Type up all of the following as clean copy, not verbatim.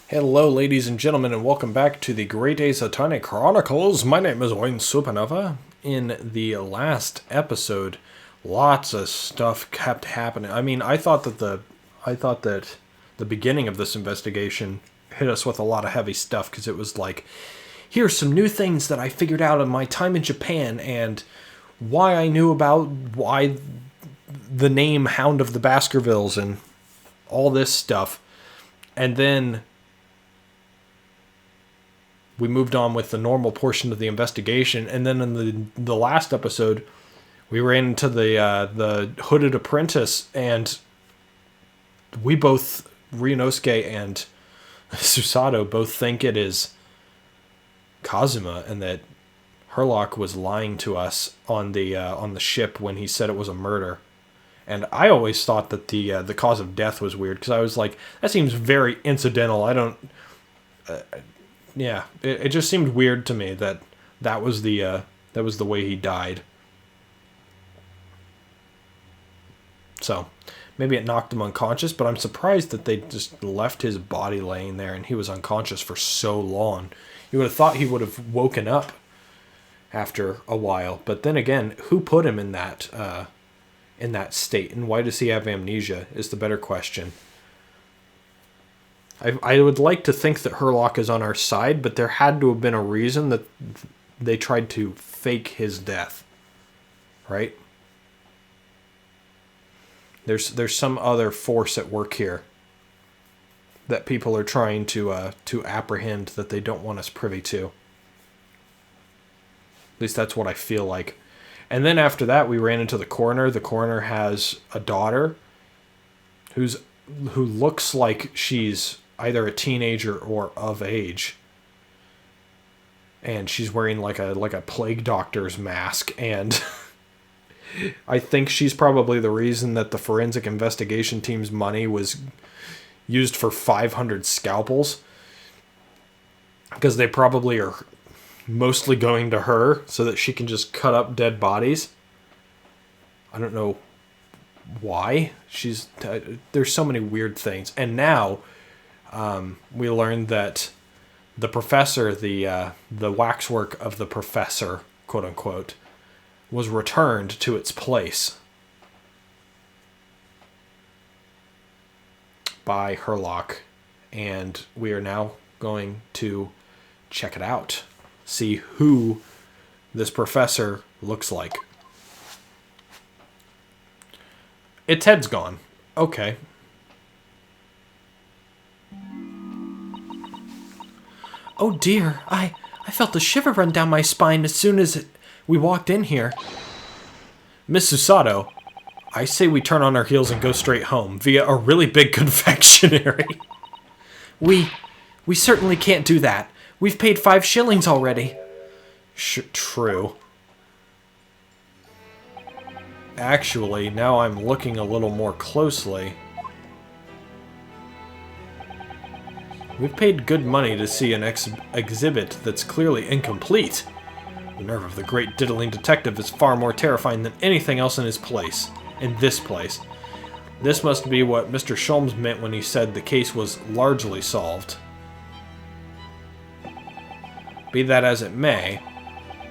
Hello, ladies and gentlemen, and welcome back to the Great Ace Attorney Chronicles. My name is Wayne Supernova. In the last episode, lots of stuff kept happening. I thought that the beginning of this investigation hit us with a lot of heavy stuff because it was like, here's some new things that I figured out in my time in Japan and why I knew about why the name Hound of the Baskervilles and all this stuff. And then we moved on with the normal portion of the investigation, and then in the last episode, we ran into the hooded apprentice, and we both, Ryunosuke and Susato, both think it is Kazuma, and that Herlock was lying to us on the ship when he said it was a murder. And I always thought that the cause of death was weird because I was like, that seems very incidental. I don't. Yeah, it just seemed weird to me that was the way he died. So maybe it knocked him unconscious, but I'm surprised that they just left his body laying there and he was unconscious for so long. You would have thought he would have woken up after a while, but then again, who put him in that state, and why does he have amnesia? Is the better question. I would like to think that Herlock is on our side, but there had to have been a reason that they tried to fake his death, right? There's some other force at work here that people are trying to apprehend that they don't want us privy to. At least that's what I feel like. And then after that, we ran into the coroner. The coroner has a daughter who looks like she's either a teenager or of age, and she's wearing like a plague doctor's mask, and I think she's probably the reason that the forensic investigation team's money was used for 500 scalpels, because they probably are mostly going to her so that she can just cut up dead bodies. I don't know why. There's so many weird things. And now we learned that the professor, the waxwork of the professor, quote unquote, was returned to its place by Herlock, and we are now going to check it out, see who this professor looks like. Its head's gone. Okay. Oh dear, I felt a shiver run down my spine as soon as we walked in here. Miss Susato, I say we turn on our heels and go straight home via a really big confectionery. We certainly can't do that. We've paid 5 shillings already. True. Actually, now I'm looking a little more closely. We've paid good money to see an exhibit that's clearly incomplete. The nerve of the great diddling detective is far more terrifying than anything else in this place. This must be what Mr. Sholmes meant when he said the case was largely solved. Be that as it may,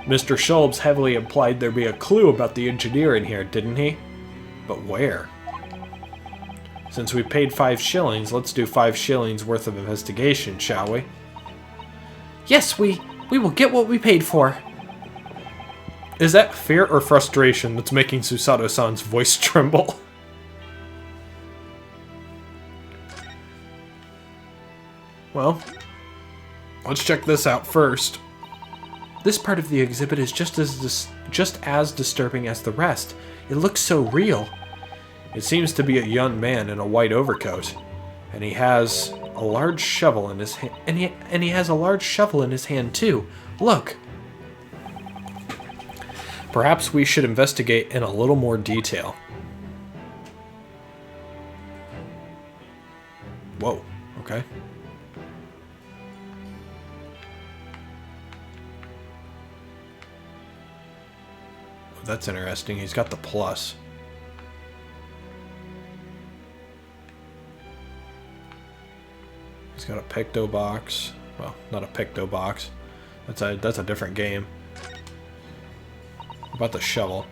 Mr. Sholmes heavily implied there be a clue about the engineer in here, didn't he? But where? Since we paid 5 shillings, let's do 5 shillings worth of investigation, shall we? Yes, we will get what we paid for. Is that fear or frustration that's making Susato-san's voice tremble? Well, let's check this out first. This part of the exhibit is just as disturbing as the rest. It looks so real. It seems to be a young man in a white overcoat, and he has a large shovel in his hand. And he has a large shovel in his hand too. Look. Perhaps we should investigate in a little more detail. Whoa. Okay. That's interesting. He's got the plus. He's He's got a Picto box. Well, not a Picto box. That's a different game. What about the shovel?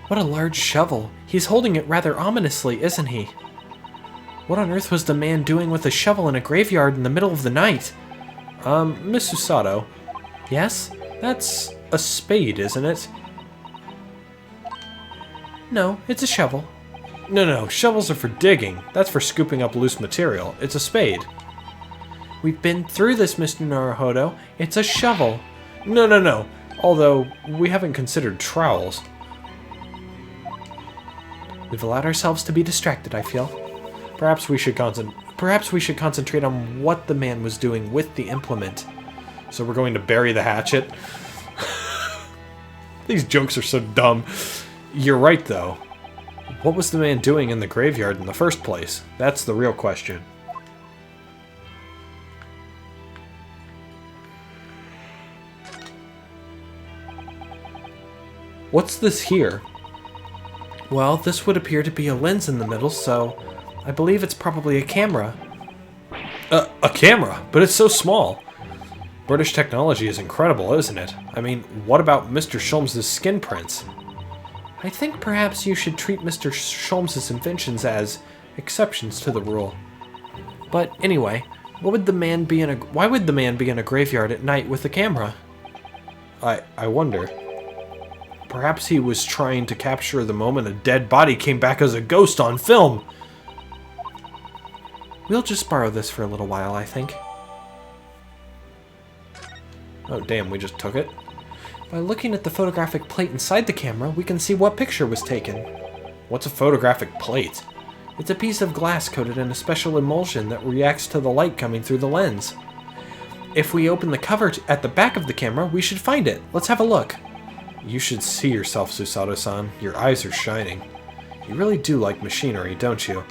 What a large shovel. He's holding it rather ominously, isn't he? What on earth was the man doing with a shovel in a graveyard in the middle of the night? Miss Susato. Yes? That's a spade, isn't it? No, it's a shovel. No, shovels are for digging. That's for scooping up loose material. It's a spade. We've been through this, Mr. Naruhodo. It's a shovel. No. Although, we haven't considered trowels. We've allowed ourselves to be distracted, I feel. Perhaps we should concentrate on what the man was doing with the implement. So we're going to bury the hatchet? These jokes are so dumb. You're right, though. What was the man doing in the graveyard in the first place? That's the real question. What's this here? Well, this would appear to be a lens in the middle, so I believe it's probably a camera. A camera? But it's so small. British technology is incredible, isn't it? I mean, what about Mr. Sholmes' skin prints? I think perhaps you should treat Mr. Sholmes' inventions as exceptions to the rule. But anyway, why would the man be in a graveyard at night with a camera? I wonder. Perhaps he was trying to capture the moment a dead body came back as a ghost on film. We'll just borrow this for a little while, I think. Oh, damn, we just took it? By looking at the photographic plate inside the camera, we can see what picture was taken. What's a photographic plate? It's a piece of glass coated in a special emulsion that reacts to the light coming through the lens. If we open the cover at the back of the camera, we should find it. Let's have a look. You should see yourself, Susato-san. Your eyes are shining. You really do like machinery, don't you?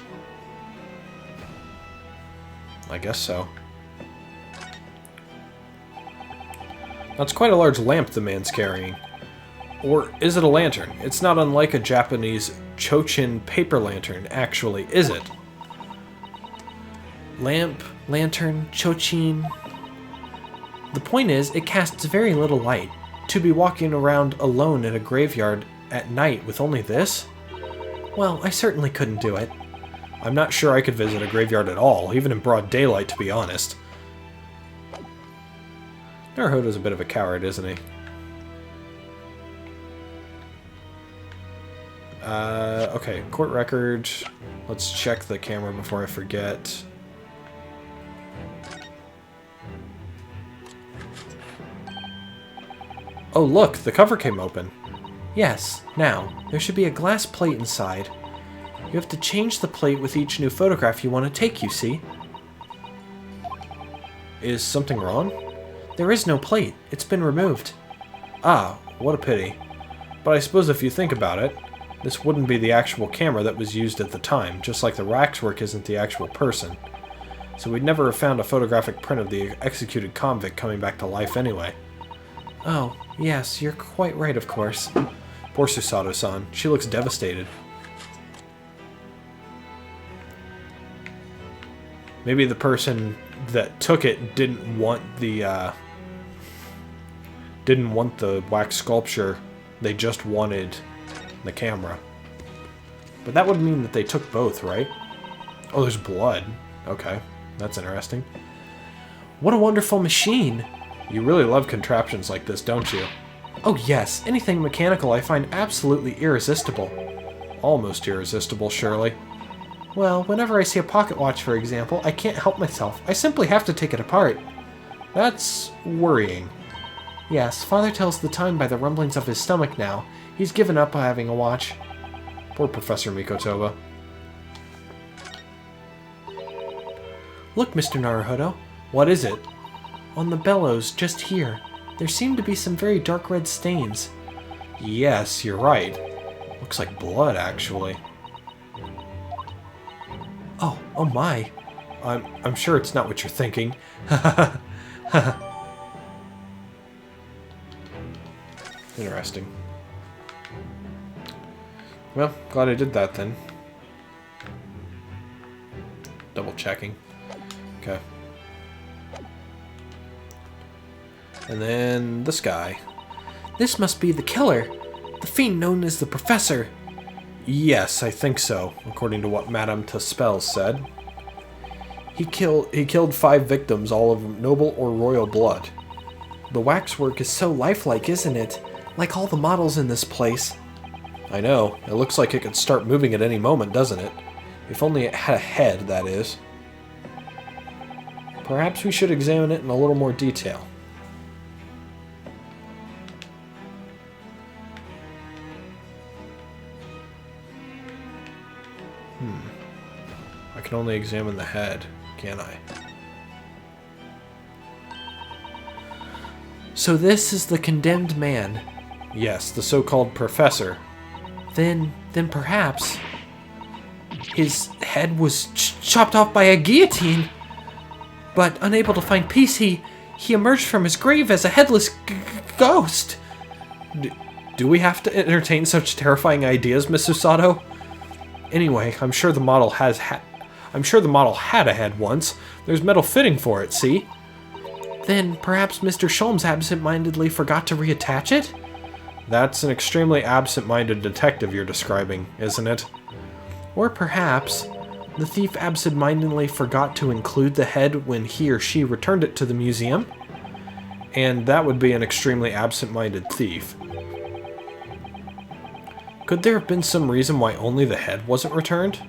I guess so. That's quite a large lamp the man's carrying. Or is it a lantern? It's not unlike a Japanese Chochin paper lantern, actually, is it? Lamp, lantern, Chochin. The point is, it casts very little light. To be walking around alone in a graveyard at night with only this? Well, I certainly couldn't do it. I'm not sure I could visit a graveyard at all, even in broad daylight, to be honest. Naruhodo's a bit of a coward, isn't he? Okay, court record. Let's check the camera before I forget. Oh look, the cover came open. Yes, now, there should be a glass plate inside. You have to change the plate with each new photograph you want to take, you see? Is something wrong? There is no plate. It's been removed. Ah, what a pity. But I suppose if you think about it, this wouldn't be the actual camera that was used at the time, just like the waxwork isn't the actual person. So we'd never have found a photographic print of the executed convict coming back to life anyway. Oh, yes, you're quite right, of course. Poor Susato-san. She looks devastated. Maybe the person that took it didn't want the wax sculpture. They just wanted the camera. But that would mean that they took both, right? Oh, there's blood. Okay, that's interesting. What a wonderful machine! You really love contraptions like this, don't you? Oh yes, anything mechanical I find absolutely irresistible. Almost irresistible, surely. Well, whenever I see a pocket watch, for example, I can't help myself. I simply have to take it apart. That's worrying. Yes, Father tells the time by the rumblings of his stomach now. He's given up on having a watch. Poor Professor Mikotoba. Look, Mr. Naruhodo. What is it? On the bellows, just here. There seem to be some very dark red stains. Yes, you're right. Looks like blood, actually. Oh my. I'm sure it's not what you're thinking. Interesting. Well, glad I did that then. Double checking. Okay. And then this guy. This must be the killer. The fiend known as the Professor. Yes, I think so, according to what Madame Tuspel said. He killed 5 victims, all of noble or royal blood. The waxwork is so lifelike, isn't it? Like all the models in this place. I know. It looks like it could start moving at any moment, doesn't it? If only it had a head, that is. Perhaps we should examine it in a little more detail. I can only examine the head, can't I? So this is the condemned man. Yes, the so-called professor. Then perhaps his head was chopped off by a guillotine. But unable to find peace, he emerged from his grave as a headless ghost. Do we have to entertain such terrifying ideas, Miss Susato? Anyway, I'm sure the model had a head once. There's metal fitting for it, see? Then perhaps Mr. Sholmes absent-mindedly forgot to reattach it? That's an extremely absent-minded detective you're describing, isn't it? Or perhaps the thief absent-mindedly forgot to include the head when he or she returned it to the museum? And that would be an extremely absent-minded thief. Could there have been some reason why only the head wasn't returned?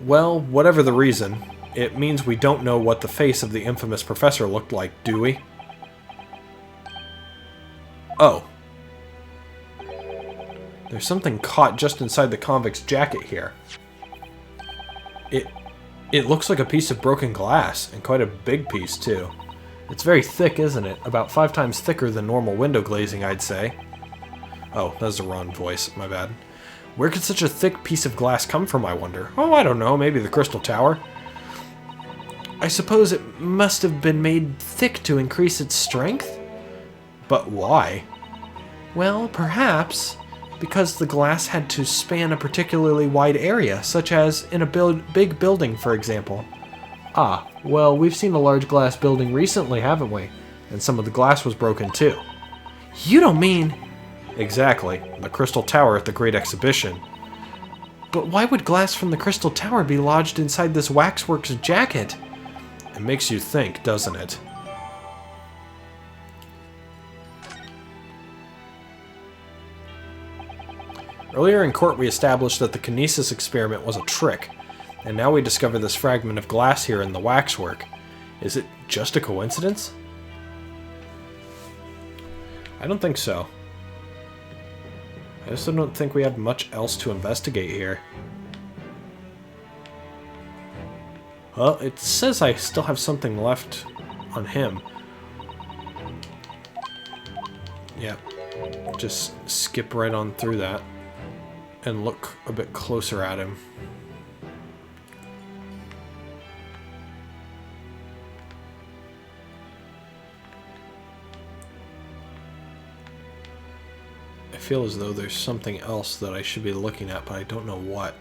Well, whatever the reason, it means we don't know what the face of the infamous professor looked like, do we? Oh. There's something caught just inside the convict's jacket here. It looks like a piece of broken glass, and quite a big piece, too. It's very thick, isn't it? About 5 times thicker than normal window glazing, I'd say. Oh, that's the wrong voice. My bad. Where could such a thick piece of glass come from, I wonder? Oh, I don't know. Maybe the Crystal Tower? I suppose it must have been made thick to increase its strength? But why? Well, perhaps because the glass had to span a particularly wide area, such as in a big building, for example. Ah, well, we've seen a large glass building recently, haven't we? And some of the glass was broken, too. You don't mean... Exactly. The Crystal Tower at the Great Exhibition. But why would glass from the Crystal Tower be lodged inside this waxwork's jacket? It makes you think, doesn't it? Earlier in court we established that the kinesis experiment was a trick, and now we discover this fragment of glass here in the waxwork. Is it just a coincidence? I don't think so. I just don't think we have much else to investigate here. Well, it says I still have something left on him. Yeah, just skip right on through that and look a bit closer at him. I feel as though there's something else that I should be looking at, but I don't know what.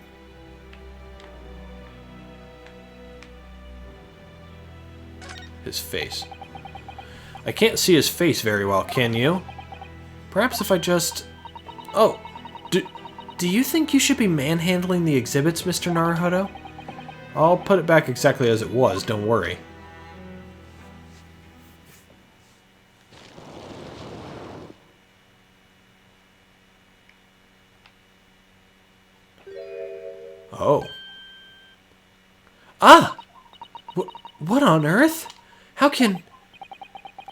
His face. I can't see his face very well, can you? Perhaps if I just... Oh, do you think you should be manhandling the exhibits, Mr. Naruhodo? I'll put it back exactly as it was, don't worry. Oh. Ah! What on earth? How can...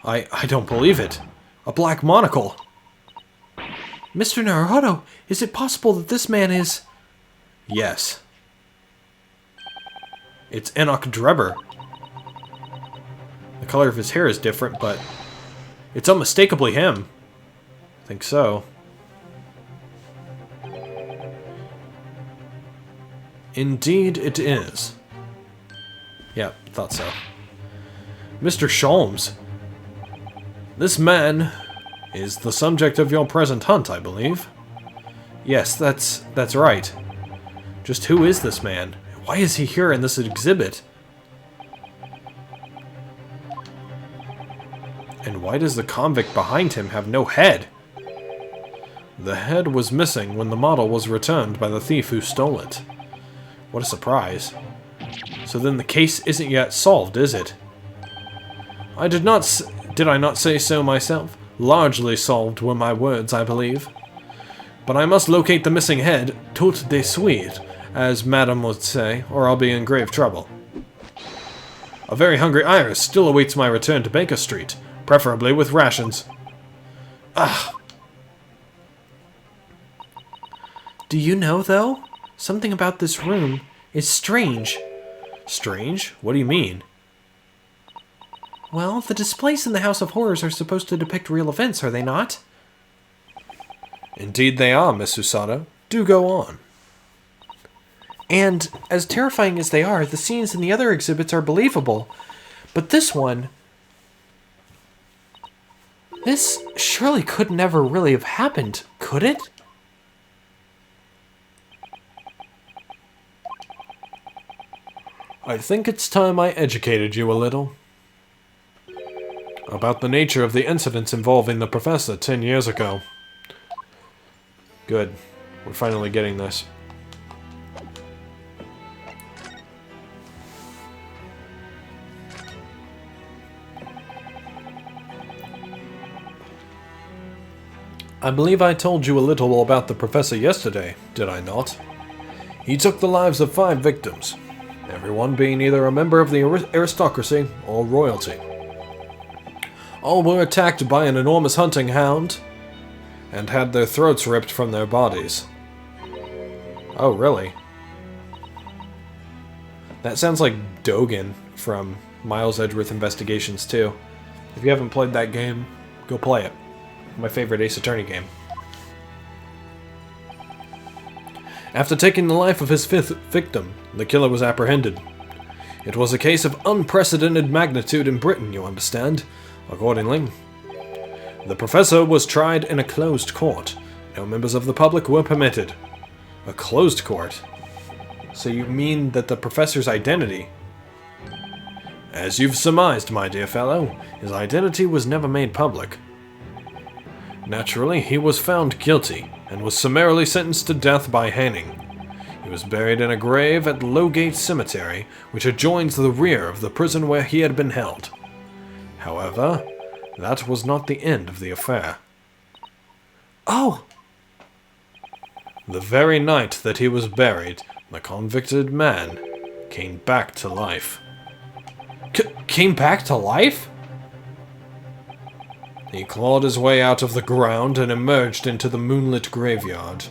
I don't believe it. A black monocle. Mr. Naruhodo, is it possible that this man is... Yes. It's Enoch Drebber. The color of his hair is different, but it's unmistakably him. I think so. Indeed it is. Yeah, thought so. Mr. Sholmes, this man is the subject of your present hunt, I believe. Yes, that's right. Just who is this man? Why is he here in this exhibit? And why does the convict behind him have no head? The head was missing when the model was returned by the thief who stole it. What a surprise. So then the case isn't yet solved, is it? Did I not say so myself? Largely solved were my words, I believe. But I must locate the missing head, tout de suite, as Madame would say, or I'll be in grave trouble. A very hungry Iris still awaits my return to Baker Street, preferably with rations. Ah! Do you know, though? Something about this room is strange. Strange? What do you mean? Well, the displays in the House of Horrors are supposed to depict real events, are they not? Indeed they are, Miss Usada. Do go on. And, as terrifying as they are, the scenes in the other exhibits are believable. But this one... This surely could never really have happened, could it? I think it's time I educated you a little. About the nature of the incidents involving the professor 10 years ago. Good. We're finally getting this. I believe I told you a little about the professor yesterday, did I not? He took the lives of 5 victims, everyone being either a member of the aristocracy or royalty. All were attacked by an enormous hunting hound and had their throats ripped from their bodies. Oh, really? That sounds like Dogen from Miles Edgeworth Investigations 2. If you haven't played that game, go play it. My favorite Ace Attorney game. After taking the life of his 5th victim, the killer was apprehended. It was a case of unprecedented magnitude in Britain, you understand. Accordingly, the professor was tried in a closed court. No members of the public were permitted. A closed court? So you mean that the professor's identity... As you've surmised, my dear fellow, his identity was never made public. Naturally, he was found guilty, and was summarily sentenced to death by hanging. He was buried in a grave at Lowgate Cemetery, which adjoins the rear of the prison where he had been held. However, that was not the end of the affair. Oh! The very night that he was buried, the convicted man came back to life. Came back to life? He clawed his way out of the ground and emerged into the moonlit graveyard.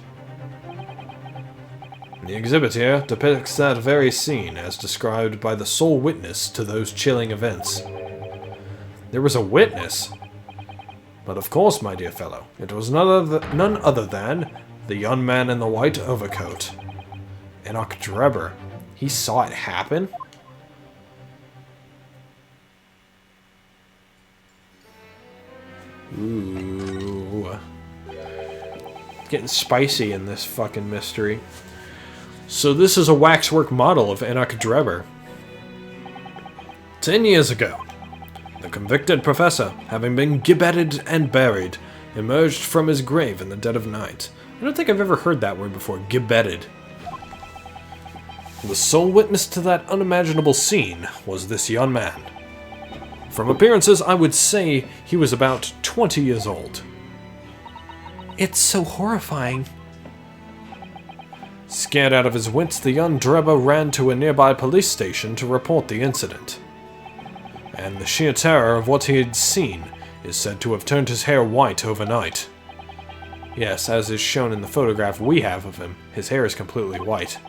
The exhibit here depicts that very scene as described by the sole witness to those chilling events. There was a witness? But of course, my dear fellow, it was none other than the young man in the white overcoat. Enoch Drebber. He saw it happen? Ooh. Getting spicy in this fucking mystery. So this is a waxwork model of Enoch Drebber. 10 years ago, the convicted professor, having been gibbetted and buried, emerged from his grave in the dead of night. I don't think I've ever heard that word before, gibbetted. The sole witness to that unimaginable scene was this young man. From appearances, I would say he was about 20 years old. It's so horrifying. Scared out of his wits, the young Drebber ran to a nearby police station to report the incident. And the sheer terror of what he had seen is said to have turned his hair white overnight. Yes, as is shown in the photograph we have of him, his hair is completely white.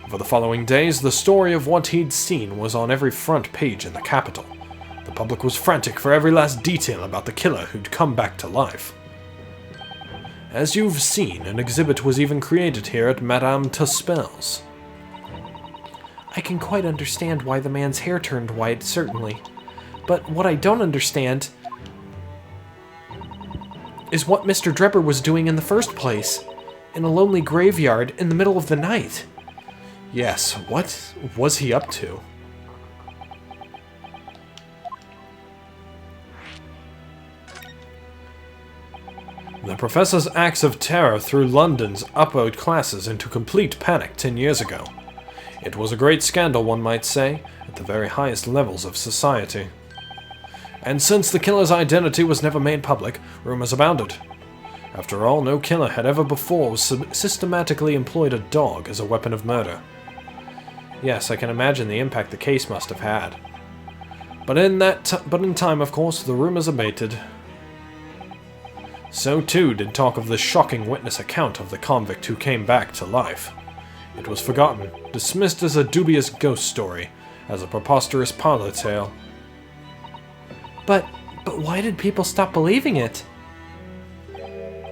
For the following days, the story of what he'd seen was on every front page in the capital. The public was frantic for every last detail about the killer who'd come back to life. As you've seen, an exhibit was even created here at Madame Tuspel's. I can quite understand why the man's hair turned white, certainly. But what I don't understand is what Mr. Drebber was doing in the first place, in a lonely graveyard in the middle of the night. Yes, what was he up to? The professor's acts of terror threw London's upper classes into complete panic 10 years ago. It was a great scandal, one might say, at the very highest levels of society. And since the killer's identity was never made public, rumors abounded. After all, no killer had ever before systematically employed a dog as a weapon of murder. Yes, I can imagine the impact the case must have had. But in time, of course, the rumors abated. So too did talk of the shocking witness account of the convict who came back to life. It was forgotten, dismissed as a dubious ghost story, as a preposterous parlor tale. But why did people stop believing it?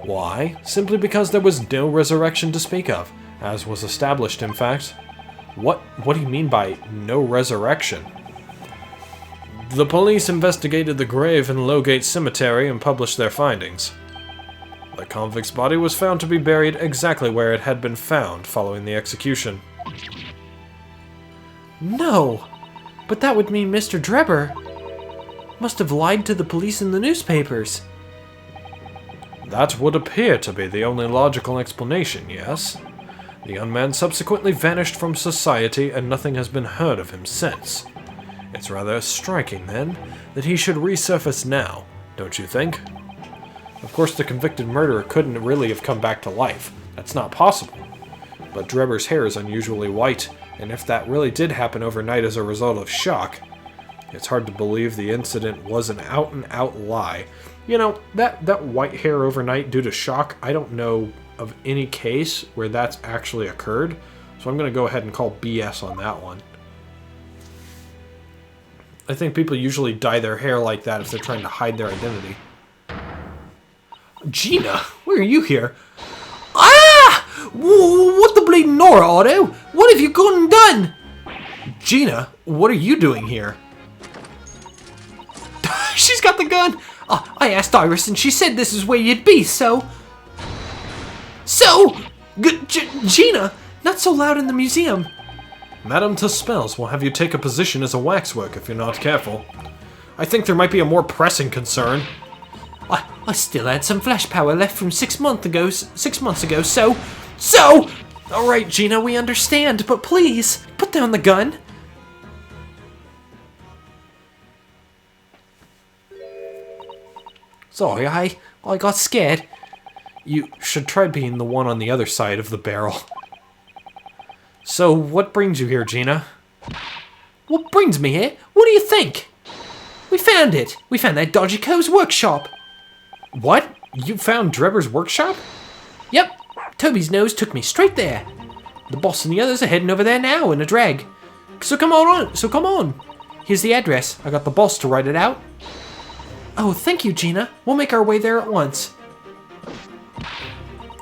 Why? Simply because there was no resurrection to speak of, as was established, in fact. What do you mean by no resurrection? The police investigated the grave in Lowgate Cemetery and published their findings. The convict's body was found to be buried exactly where it had been found following the execution. No! But that would mean Mr. Drebber must have lied to the police in the newspapers. That would appear to be the only logical explanation, yes? The young man subsequently vanished from society and nothing has been heard of him since. It's rather striking, then, that he should resurface now, don't you think? Of course, the convicted murderer couldn't really have come back to life. That's not possible. But Drebber's hair is unusually white, and if that really did happen overnight as a result of shock, it's hard to believe the incident was an out-and-out lie. You know, that white hair overnight due to shock, I don't know of any case where that's actually occurred, so I'm going to go ahead and call BS on that one. I think people usually dye their hair like that if they're trying to hide their identity. Gina, why are you here? Ah! What the bleeding Nora, Otto? What have you gone and done? Gina, what are you doing here? She's got the gun! I asked Iris and she said this is where you'd be, so... Gina, not so loud in the museum. Madame Tuspels will have you take a position as a waxwork if you're not careful. I think there might be a more pressing concern. I still had some flash power left from 6 months ago, so... Alright, Gina, we understand, but please, put down the gun. Sorry, I got scared. You should try being the one on the other side of the barrel. So, what brings you here, Gina? What brings me here? What do you think? We found it. We found that dodgy co's workshop. What? You found Drebber's workshop? Yep. Toby's nose took me straight there. The boss and the others are heading over there now in a drag. So come on. Here's the address. I got the boss to write it out. Oh, thank you, Gina. We'll make our way there at once.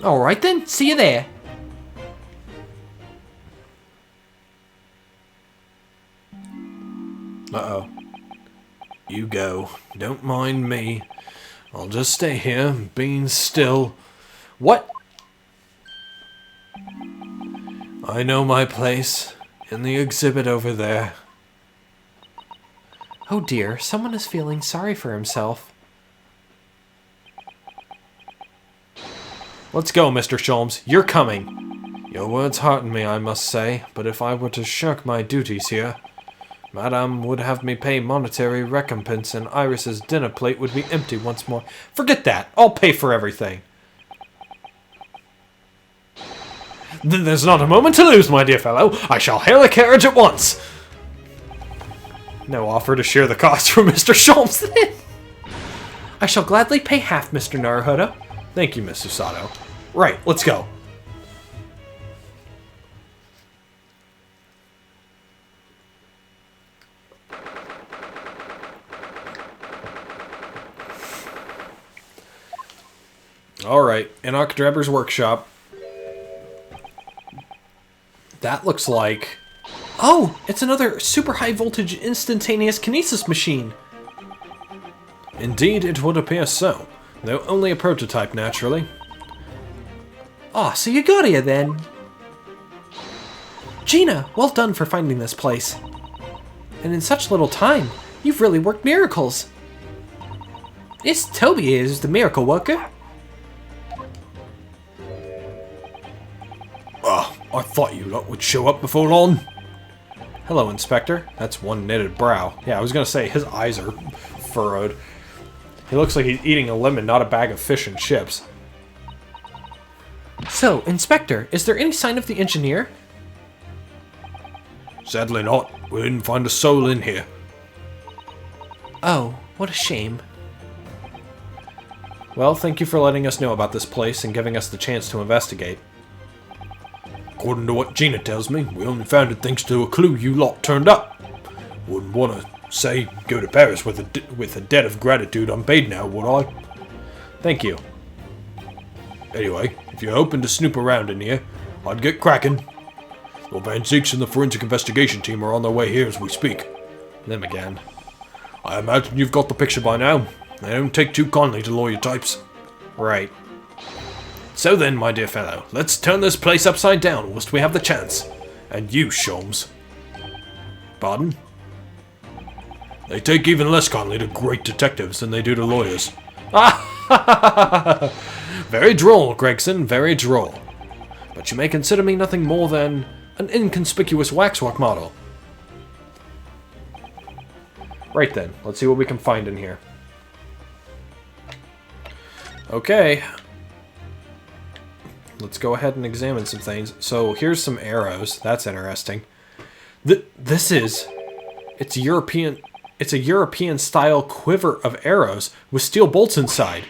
Alright then, see you there. Uh-oh. You go. Don't mind me. I'll just stay here, being still. What? I know my place. In the exhibit over there. Oh dear, someone is feeling sorry for himself. Let's go, Mr. Sholmes. You're coming. Your words hearten me, I must say, but if I were to shirk my duties here, Madame would have me pay monetary recompense and Iris's dinner plate would be empty once more. Forget that. I'll pay for everything. Then there's not a moment to lose, my dear fellow. I shall hail a carriage at once. No offer to share the cost from Mr. Sholmes. I shall gladly pay half, Mr. Naruhodo. Thank you, Miss Susato. Right, let's go. Alright, Enoch Drebber's workshop. That looks like... Oh, it's another super high voltage instantaneous kinesis machine. Indeed, it would appear so, though only a prototype, naturally. Ah, so you got here then. Gina, well done for finding this place. And in such little time, you've really worked miracles. It's Toby who's the miracle worker. thought you lot would show up before long. Hello, Inspector. That's one knitted brow. Yeah, I was gonna say, his eyes are furrowed. He looks like he's eating a lemon, not a bag of fish and chips. So, Inspector, is there any sign of the engineer? Sadly not. We didn't find a soul in here. Oh, what a shame. Well, thank you for letting us know about this place and giving us the chance to investigate. According to what Gina tells me, we only found it thanks to a clue you lot turned up. Wouldn't want to say go to Paris with a debt of gratitude unpaid now, would I? Thank you. Anyway, if you're open to snoop around in here, I'd get cracking. Well, Van Zeeks and the forensic investigation team are on their way here as we speak. Them again. I imagine you've got the picture by now. They don't take too kindly to lawyer types. Right. So then, my dear fellow, let's turn this place upside down whilst we have the chance. And you, Sholmes. Pardon? They take even less kindly to great detectives than they do to lawyers. Ah! Very droll, Gregson, very droll. But you may consider me nothing more than an inconspicuous waxwork model. Right then, let's see what we can find in here. Okay. Let's go ahead and examine some things. So here's some arrows. That's interesting. It's a European style quiver of arrows with steel bolts inside.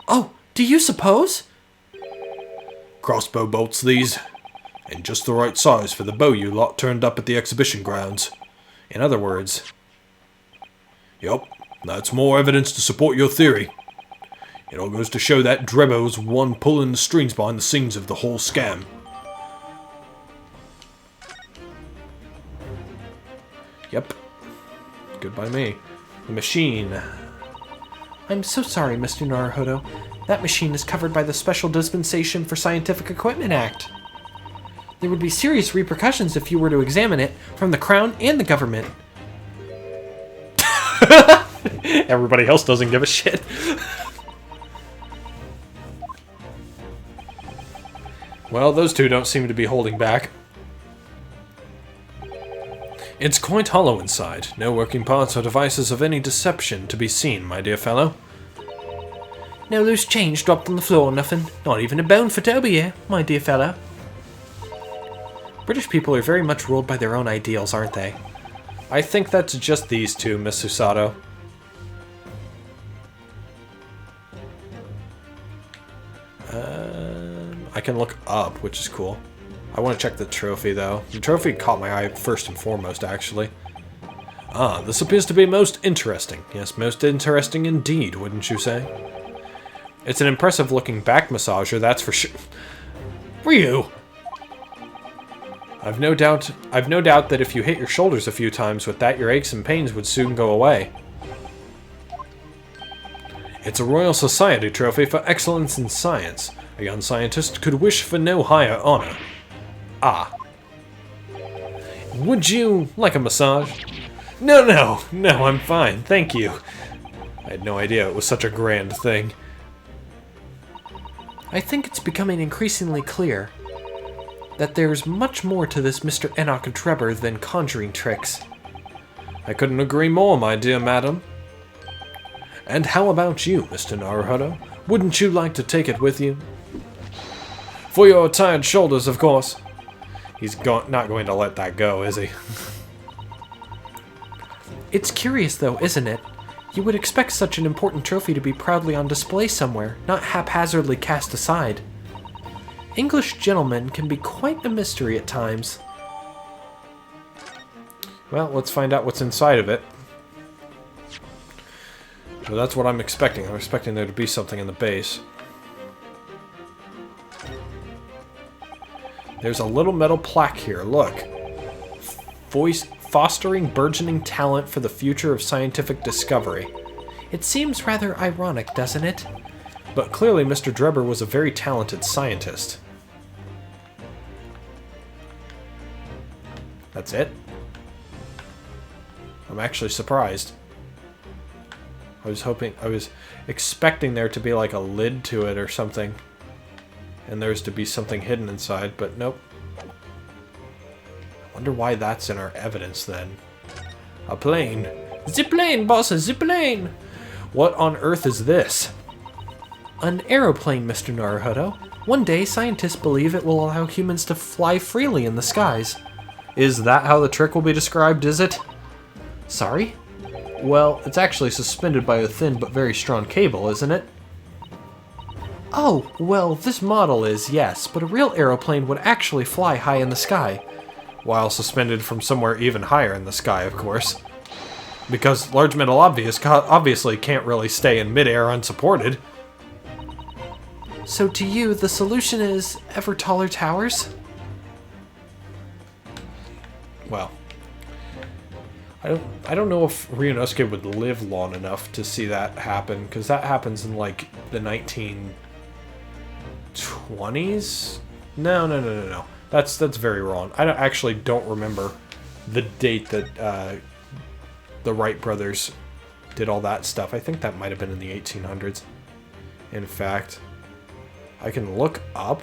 Oh, do you suppose? Crossbow bolts these. And just the right size for the bow you lot turned up at the exhibition grounds. In other words... Yup, that's more evidence to support your theory. It all goes to show that Drebbo's one pulling the strings behind the scenes of the whole scam. Yep. Good by me. The machine. I'm so sorry, Mr. Naruhodo. That machine is covered by the Special Dispensation for Scientific Equipment Act. There would be serious repercussions if you were to examine it from the Crown and the government. Everybody else doesn't give a shit. Well, those two don't seem to be holding back. It's quite hollow inside. No working parts or devices of any deception to be seen, my dear fellow. No loose change dropped on the floor, nothing. Not even a bone for Toby here, my dear fellow. British people are very much ruled by their own ideals, aren't they? I think that's just these two, Miss Susato. I can look up, which is cool. I want to check the trophy, though. The trophy caught my eye first and foremost, actually. Ah, this appears to be most interesting. Yes, most interesting indeed, wouldn't you say? It's an impressive-looking back massager, that's for sure. Ryu! I've no doubt that if you hit your shoulders a few times with that, your aches and pains would soon go away. It's a Royal Society trophy for excellence in science. A young scientist could wish for no higher honor. Ah. Would you like a massage? No, I'm fine, thank you. I had no idea it was such a grand thing. I think it's becoming increasingly clear that there's much more to this Mr. Enoch Drebber than conjuring tricks. I couldn't agree more, my dear madam. And how about you, Mr. Naruhodo? Wouldn't you like to take it with you? For your tired shoulders, of course. He's not going to let that go, is he? It's curious, though, isn't it? You would expect such an important trophy to be proudly on display somewhere, not haphazardly cast aside. English gentlemen can be quite a mystery at times. Well, let's find out what's inside of it. So that's what I'm expecting. I'm expecting there to be something in the base. There's a little metal plaque here, look. Fostering burgeoning talent for the future of scientific discovery. It seems rather ironic, doesn't it? But clearly Mr. Drebber was a very talented scientist. That's it? I'm actually surprised. I was expecting there to be like a lid to it or something. And there's to be something hidden inside, but nope. Wonder why that's in our evidence then. A plane. Zipplane, boss, a zipplane! What on earth is this? An aeroplane, Mr. Naruhodo. One day, scientists believe it will allow humans to fly freely in the skies. Is that how the trick will be described, is it? Sorry? Well, it's actually suspended by a thin but very strong cable, isn't it? Oh, well, this model is, yes, but a real aeroplane would actually fly high in the sky. While suspended from somewhere even higher in the sky, of course. Because large metal obviously can't really stay in midair unsupported. So to you, the solution is ever taller towers? Well, I don't know if Ryunosuke would live long enough to see that happen, because that happens in like the 1920s? No. That's very wrong. I actually don't remember the date that the Wright brothers did all that stuff. I think that might have been in the 1800s. In fact, I can look up,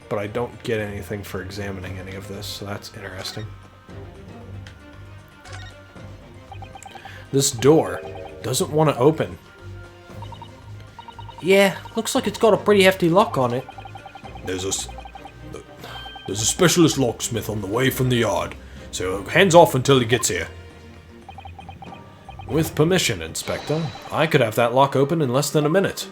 but I don't get anything for examining any of this, so that's interesting. This door doesn't want to open. Yeah, looks like it's got a pretty hefty lock on it. There's a specialist locksmith on the way from the yard, so hands off until he gets here. With permission, Inspector, I could have that lock open in less than a minute.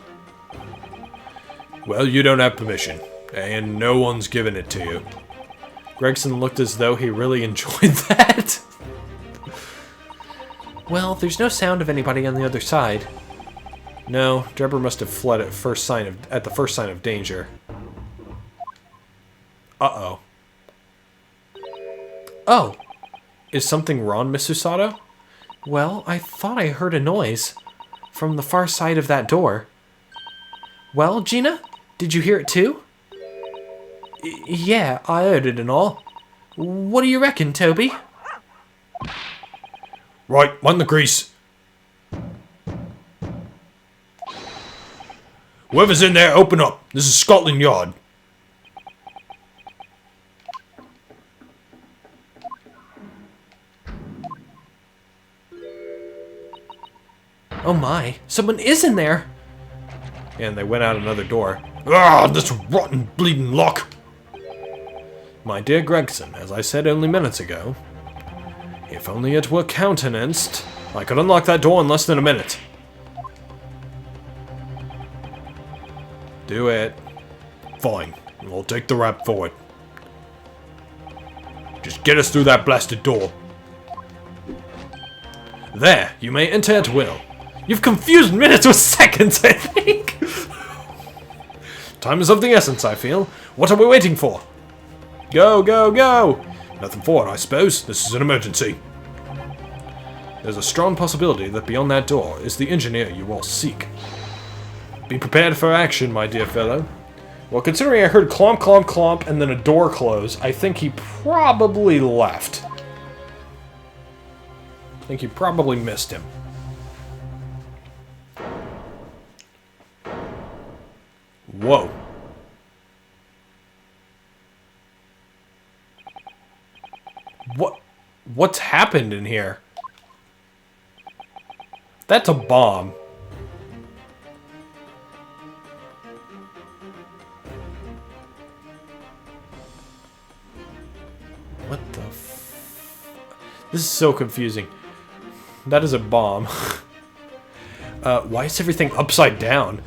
Well, you don't have permission, and no one's given it to you. Gregson looked as though he really enjoyed that. Well, there's no sound of anybody on the other side. No, Drebber must have fled at the first sign of danger. Uh-oh. Oh, Is something wrong, Miss Susato? well, I thought I heard a noise from the far side of that door. Well, Gina, did you hear it too? Yeah, I heard it and all. What do you reckon, Toby? Right, mind the grease. Whoever's in there, open up. This is Scotland Yard. Oh my, someone is in there! And they went out another door. Ah, this rotten bleeding lock! My dear Gregson, as I said only minutes ago, if only it were countenanced, I could unlock that door in less than a minute. Do it. Fine, we'll take the rap for it. Just get us through that blasted door. There, you may enter at will. You've confused minutes with seconds, I think. Time is of the essence, I feel. What are we waiting for? Go, go, go! Nothing for it, I suppose. This is an emergency. There's a strong possibility that beyond that door is the engineer you all seek. Be prepared for action, my dear fellow. Well, considering I heard clomp, clomp, clomp, and then a door close, I think he probably left. I think you probably missed him. Whoa. What's happened in here? That's a bomb. What the This is so confusing. That is a bomb. Why is everything upside down?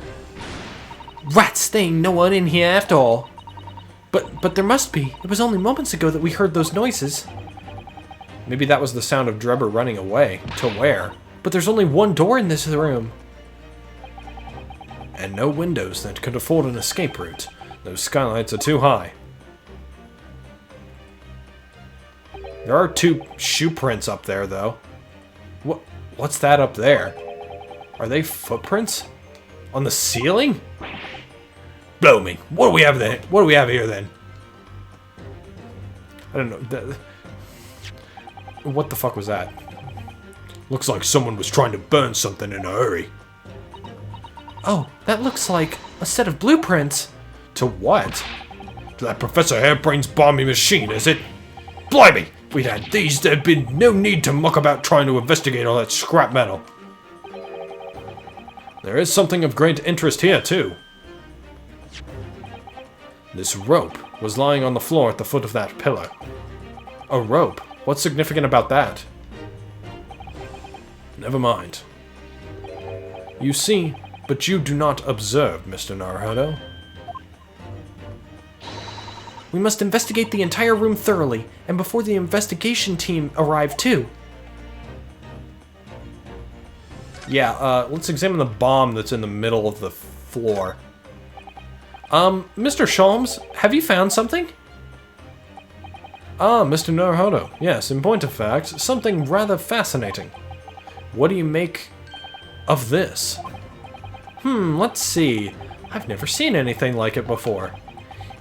Rats, there ain't no one in here after all. But there must be. It was only moments ago that we heard those noises. Maybe that was the sound of Drebber running away. To where? But there's only one door in this room. And no windows that could afford an escape route. Those skylights are too high. There are 2 shoe prints up there, though. What's that up there? Are they footprints? On the ceiling? Blow me. What do we have then? What do we have here then? I don't know. What the fuck was that? Looks like someone was trying to burn something in a hurry. Oh, that looks like a set of blueprints. To what? To that Professor Hairbrain's bombing machine, is it? Blimey! If we'd had these, there'd been no need to muck about trying to investigate all that scrap metal. There is something of great interest here, too. This rope was lying on the floor at the foot of that pillar. A rope? What's significant about that? Never mind. You see, but you do not observe, Mr. Naruhodo. We must investigate the entire room thoroughly, and before the investigation team arrive too. Yeah, let's examine the bomb that's in the middle of the floor. Mr. Sholmes, have you found something? Ah, Mr. Naruhodo. Yes, in point of fact, something rather fascinating. What do you make of this? Let's see. I've never seen anything like it before.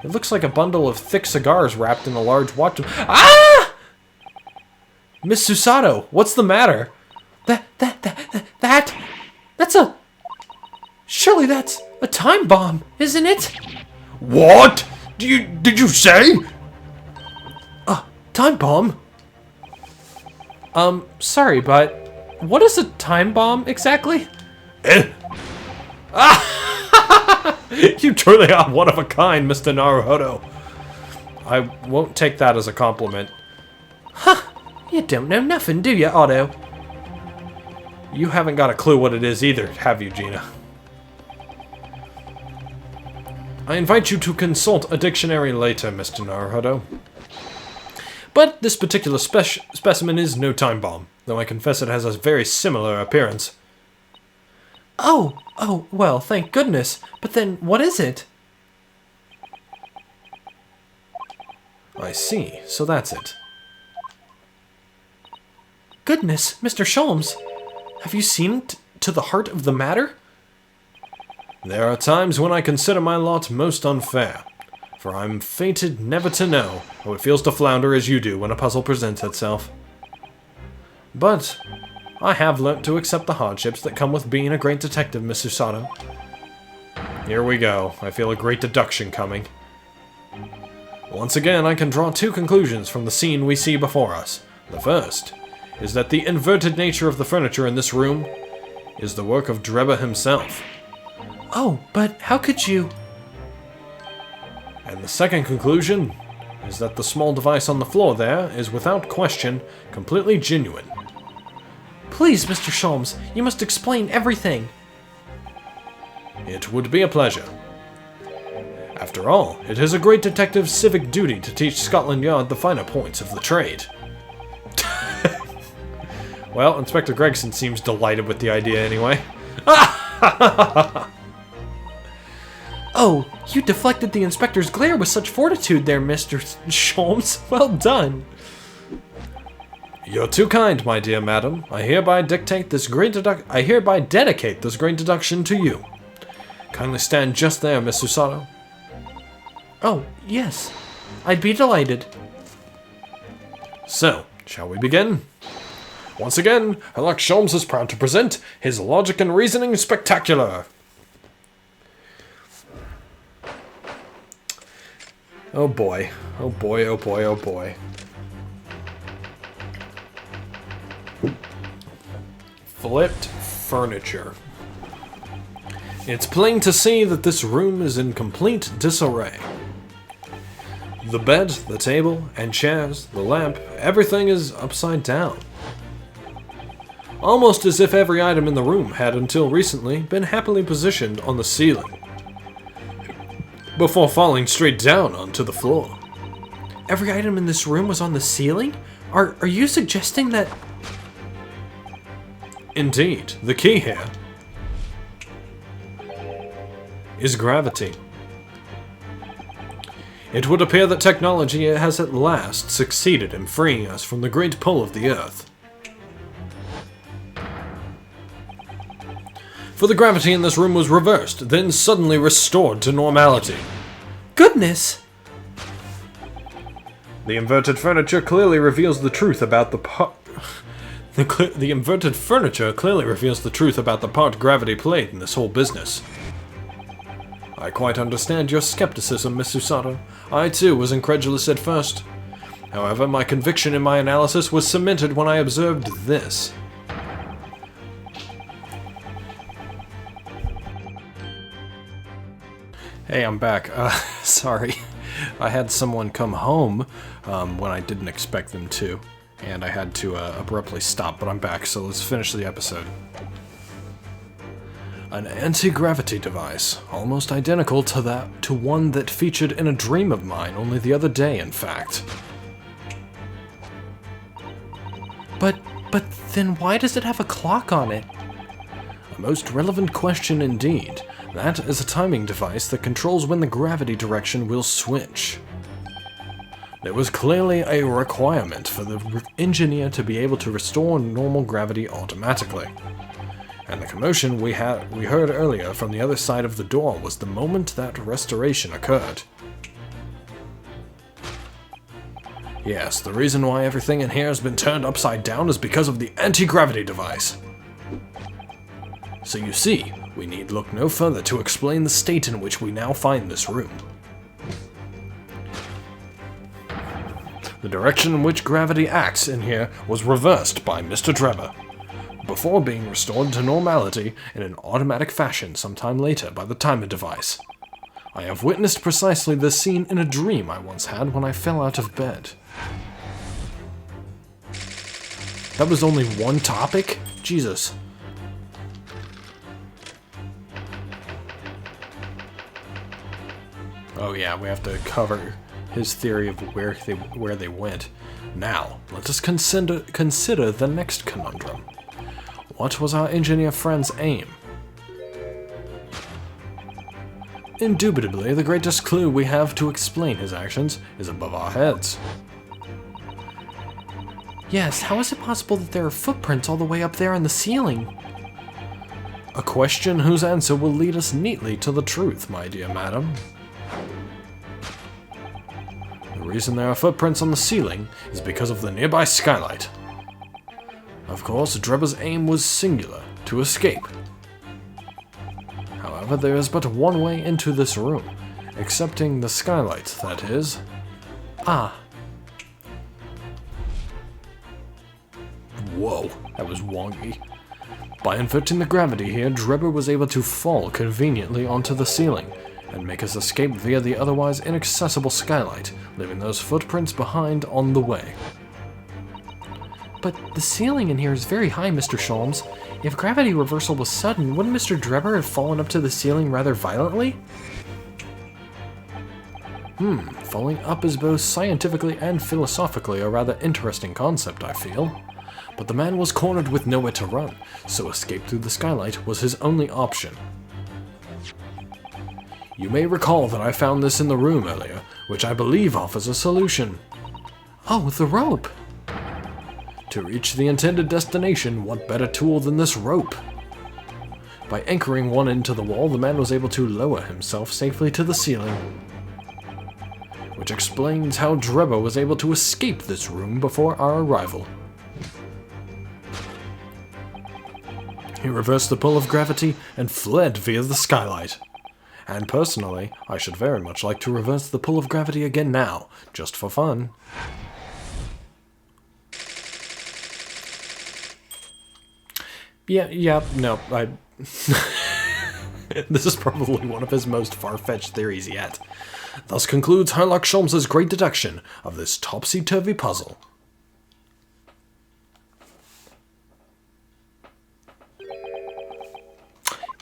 It looks like a bundle of thick cigars wrapped in a large watch. Ah! Miss Susato, what's the matter? Surely that's a time bomb, isn't it? What? Did you say? Time bomb? Sorry, but what is a time bomb exactly? You truly are one of a kind, Mr. Naruhodo. I won't take that as a compliment. You don't know nothing, do you, Otto? You haven't got a clue what it is either, have you, Gina? I invite you to consult a dictionary later, Mr. Naruhodo. But this particular specimen is no time bomb, though I confess it has a very similar appearance. Oh, well, thank goodness. But then, what is it? I see, so that's it. Goodness, Mr. Sholmes, have you seen to the heart of the matter? There are times when I consider my lot most unfair, for I'm fated never to know how it feels to flounder as you do when a puzzle presents itself. But I have learnt to accept the hardships that come with being a great detective, Miss Susato. Here we go. I feel a great deduction coming. Once again, I can draw two conclusions from the scene we see before us. The first is that the inverted nature of the furniture in this room is the work of Drebber himself. Oh, but how could you... And the second conclusion is that the small device on the floor there is without question completely genuine. Please, Mr. Sholmes, you must explain everything. It would be a pleasure. After all, it is a great detective's civic duty to teach Scotland Yard the finer points of the trade. Well, Inspector Gregson seems delighted with the idea anyway. Oh, you deflected the inspector's glare with such fortitude there, Mr. Sholmes. Well done. You're too kind, my dear madam. I hereby dedicate this great deduction to you. Kindly stand just there, Miss Susato. Oh, yes. I'd be delighted. So, shall we begin? Once again, Herlock Sholmes is proud to present his Logic and Reasoning Spectacular. Oh boy. Oh boy, oh boy, oh boy. Flipped furniture. It's plain to see that this room is in complete disarray. The bed, the table, and chairs, the lamp, everything is upside down. Almost as if every item in the room had until recently been happily positioned on the ceiling, before falling straight down onto the floor. Every item in this room was on the ceiling? Are you suggesting that... Indeed, the key here is gravity. It would appear that technology has at last succeeded in freeing us from the great pull of the Earth. For the gravity in this room was reversed, then suddenly restored to normality. Goodness! The inverted furniture clearly reveals the truth about the part... The inverted furniture clearly reveals the truth about the part gravity played in this whole business. I quite understand your skepticism, Miss Susato. I too was incredulous at first. However, my conviction in my analysis was cemented when I observed this. Hey, I'm back. Sorry. I had someone come home when I didn't expect them to, and I had to abruptly stop, but I'm back, so let's finish the episode. An anti-gravity device, almost identical to one that featured in a dream of mine only the other day, in fact. But then why does it have a clock on it? A most relevant question indeed. That is a timing device that controls when the gravity direction will switch. There was clearly a requirement for the engineer to be able to restore normal gravity automatically. And the commotion we heard earlier from the other side of the door was the moment that restoration occurred. Yes, the reason why everything in here has been turned upside down is because of the anti-gravity device. So you see, we need look no further to explain the state in which we now find this room. The direction in which gravity acts in here was reversed by Mr. Drebber, before being restored to normality in an automatic fashion sometime later by the timer device. I have witnessed precisely this scene in a dream I once had when I fell out of bed. That was only one topic? Jesus. Oh yeah, we have to cover his theory of where they went. Now, let us consider the next conundrum. What was our engineer friend's aim? Indubitably, the greatest clue we have to explain his actions is above our heads. Yes, how is it possible that there are footprints all the way up there on the ceiling? A question whose answer will lead us neatly to the truth, my dear madam. The reason there are footprints on the ceiling is because of the nearby skylight. Of course, Drebber's aim was singular, to escape. However, there is but one way into this room, excepting the skylight, that is. Ah. Whoa, that was wonky. By inverting the gravity here, Drebber was able to fall conveniently onto the ceiling, and make us escape via the otherwise inaccessible skylight, leaving those footprints behind on the way. But the ceiling in here is very high, Mr. Sholmes. If gravity reversal was sudden, wouldn't Mr. Drebber have fallen up to the ceiling rather violently? Falling up is both scientifically and philosophically a rather interesting concept, I feel. But the man was cornered with nowhere to run, so escape through the skylight was his only option. You may recall that I found this in the room earlier, which I believe offers a solution. Oh, the rope! To reach the intended destination, what better tool than this rope? By anchoring one end to the wall, the man was able to lower himself safely to the ceiling. Which explains how Drebber was able to escape this room before our arrival. He reversed the pull of gravity and fled via the skylight. And personally, I should very much like to reverse the pull of gravity again now, just for fun. No, This is probably one of his most far-fetched theories yet. Thus concludes Sherlock Sholmes' great deduction of this topsy-turvy puzzle.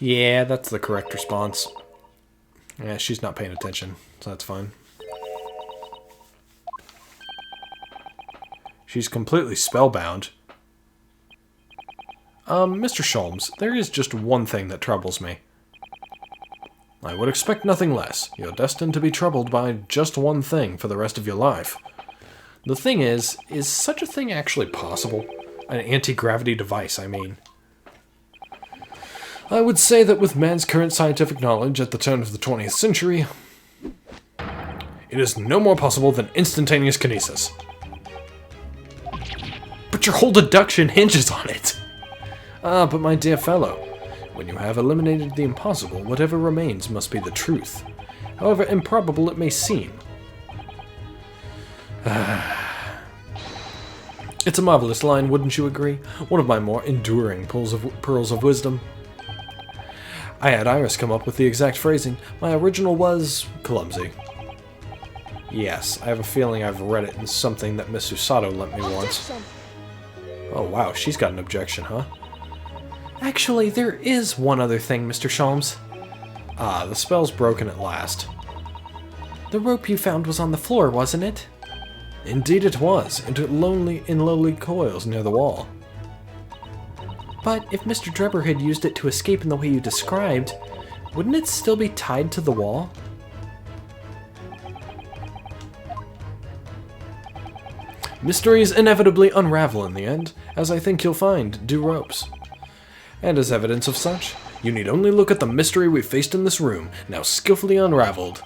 Yeah, that's the correct response. Yeah, she's not paying attention, so that's fine. She's completely spellbound. Mr. Sholmes, there is just one thing that troubles me. I would expect nothing less. You're destined to be troubled by just one thing for the rest of your life. The thing is such a thing actually possible? An anti-gravity device, I mean. I would say that with man's current scientific knowledge at the turn of the 20th century, it is no more possible than instantaneous kinesis. But your whole deduction hinges on it! Ah, but my dear fellow, when you have eliminated the impossible, whatever remains must be the truth, however improbable it may seem. It's a marvelous line, wouldn't you agree? One of my more enduring pearls of wisdom. I had Iris come up with the exact phrasing. My original was clumsy. Yes, I have a feeling I've read it in something that Miss Susato lent me once. Oh wow, she's got an objection, huh? Actually, there is one other thing, Mr. Sholmes. Ah, the spell's broken at last. The rope you found was on the floor, wasn't it? Indeed it was, in lowly coils near the wall. But if Mr. Drebber had used it to escape in the way you described, wouldn't it still be tied to the wall? Mysteries inevitably unravel in the end, as I think you'll find do ropes. And as evidence of such, you need only look at the mystery we faced in this room, now skillfully unraveled.